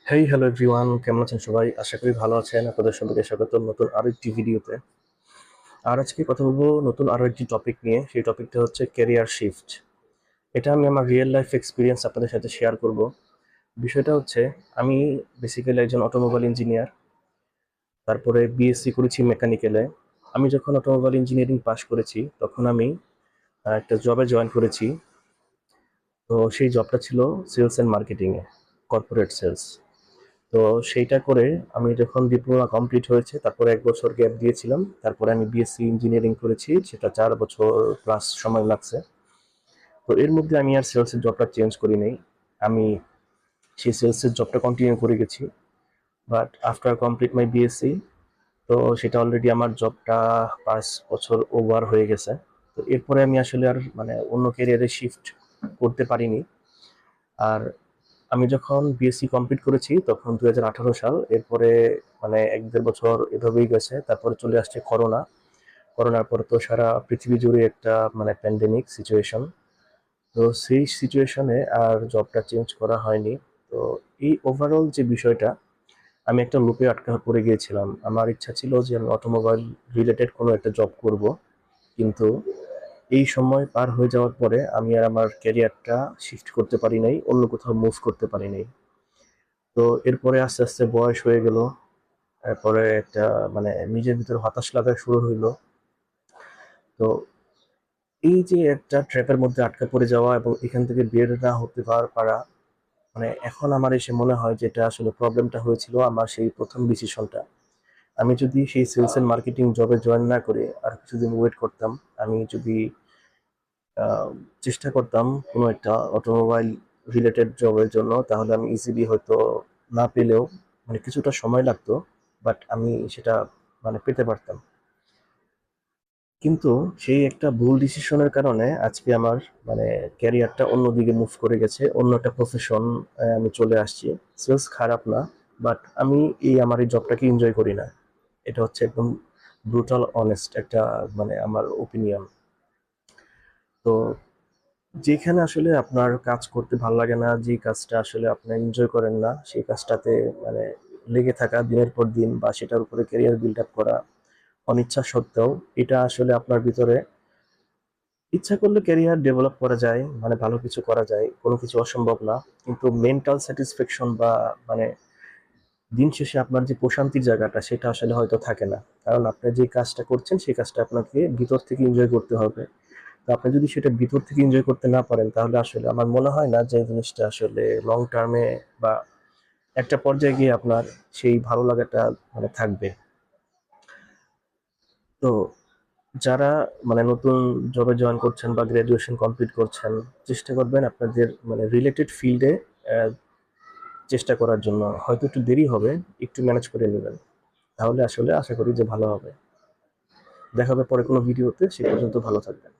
Hey hello everyone, কেমন আছেন সবাই? আশা করি ভালো আছেন। আপনাদের সবাইকে স্বাগত নতুন আরো একটি ভিডিওতে। আর আজকে কথা বলবো নতুন আরো একটি টপিক নিয়ে। সেই টপিকটা হচ্ছে ক্যারিয়ার শিফট। এটা আমি আমার রিয়েল লাইফ এক্সপিরিয়েন্স আপনাদের সাথে শেয়ার করব। বিষয়টা হচ্ছে, আমি বেসিক্যালি একজন অটোমোবাইল ইঞ্জিনিয়ার। তারপরে বিএসসি করেছি মেকানিক্যালে। আমি যখন অটোমোবাইল ইঞ্জিনিয়ারিং পাশ করেছি তখন আমি একটা জবে জয়েন করেছি। তো সেই জবটা ছিল সেলস অ্যান্ড মার্কেটিংয়ে, কর্পোরেট সেলস। তো সেইটা করে আমি যখন ডিপ্লোমা কমপ্লিট হয়েছে তারপরে 1 বছর গ্যাপ দিয়েছিলাম। তারপরে আমি বিএসসি ইঞ্জিনিয়ারিং করেছি, সেটা 4 বছর প্লাস সময় লাগছে। তো এর মধ্যে আমি আর সেলসের জবটা চেঞ্জ করি নাই। আমি সেই সেলসের জবটা কন্টিনিউ করে গেছি। But after complete my BSc, তো সেটা অলরেডি আমার জবটা 5 বছর ওভার হয়ে গেছে। তো এরপরে আমি আসলে আর অন্য ক্যারিয়ারে শিফট করতে পারিনি। আর আমি যখন বিএসসি কমপ্লিট করেছি তখন 2018 সাল। এরপরে 1-1.5 বছর এভাবেই গেছে। তারপরে চলে আসছে করোনা। করোনার পর তো সারা পৃথিবী জুড়ে একটা প্যান্ডেমিক সিচুয়েশন। তো সেই সিচুয়েশনে আর জবটা চেঞ্জ করা হয়নি। তো এই ওভারঅল যে বিষয়টা, আমি একটা লুপে আটকা পড়ে গিয়েছিলাম। আমার ইচ্ছা ছিল যে আমি অটোমোবাইল রিলেটেড কোনো একটা জব করব, কিন্তু এই সময় পার হয়ে যাওয়ার পরে আমি আর আমার ক্যারিয়ারটা শিফট করতে পারি নাই, অন্য কোথাও মুভ করতে পারি নাই। তো এরপরে আস্তে আস্তে বয়স হয়ে গেল। এরপরে একটা নিজের ভিতরে হতাশ লাগা শুরু হইলো। তো এই যে একটা ট্র্যাপের মধ্যে আটকা পড়ে যাওয়া এবং এখান থেকে বের না হতে পারা, এখন আমার এসে মনে হয় যে এটা আসলে প্রবলেমটা হয়েছিল আমার সেই প্রথম ডিসিশনটা। আমি যদি সেই সেলস এন্ড মার্কেটিং জবে জয়েন না করে আর কিছুদিন ওয়েট করতাম, আমি যদি আহ, চেষ্টা করতাম কোনো একটা অটোমোবাইল রিলেটেড জবের জন্য, তাহলে আমি ইজিলি হয়তো না পেলেও কিছুটা সময় লাগতো, বাট আমি সেটা পেতে পারতাম। কিন্তু সেই একটা ভুল ডিসিশনের কারণে আজকে আমার মানে ক্যারিয়ারটা অন্যদিকে মুভ করে গেছে, অন্য একটা প্রফেশন আমি চলে আসছি। সেলস খারাপ না, বাট আমি আমার এই জবটাকে এনজয় করি না। এটা হচ্ছে একদম ব্রুটাল অনেস্ট একটা আমার ওপিনিয়ন। তো যেখানে আসলে আপনার কাজ করতে ভালো লাগে না, যে কাজটা আসলে আপনি এনজয় করেন না, সেই কাজটাতে মানে লেগে থাকা দিনের পর দিন বা সেটার উপরে ক্যারিয়ার বিল্ড আপ করা অনিচ্ছা সত্ত্বেও, এটা আসলে আপনার ভিতরে ইচ্ছা করলে ক্যারিয়ার ডেভেলপ করা যায়, ভালো কিছু করা যায়, কোনো কিছু অসম্ভব না। কিন্তু মেন্টাল স্যাটিসফ্যাকশন বা মানে দিন শেষে আপনার যে প্রশান্তির জায়গাটা, সেটা আসলে হয়তো থাকে না। কারণ আপনি যে কাজটা করছেন সেই কাজটা আপনাকে ভিতর থেকে এনজয় করতে হবে। তো আপনি যদি সেটা ভিতর থেকে এনজয় করতে না পারেন, তাহলে আসলে আমার মনে হয় না যে এই জিনিসটা আসলে লং টার্মে বা একটা পর্যায়ে গিয়ে আপনার সেই ভালো লাগাটা থাকবে। তো যারা নতুন জবে জয়েন করছেন বা গ্রাজুয়েশন কমপ্লিট করছেন, চেষ্টা করবেন আপনাদের রিলেটেড ফিল্ডে চেষ্টা করার জন্য। হয়তো একটু দেরি হবে, একটু ম্যানেজ করে নেবেন, তাহলে আসলে আশা করি যে ভালো হবে। দেখা হবে পরে কোনো ভিডিওতে। সে পর্যন্ত ভালো থাকবেন।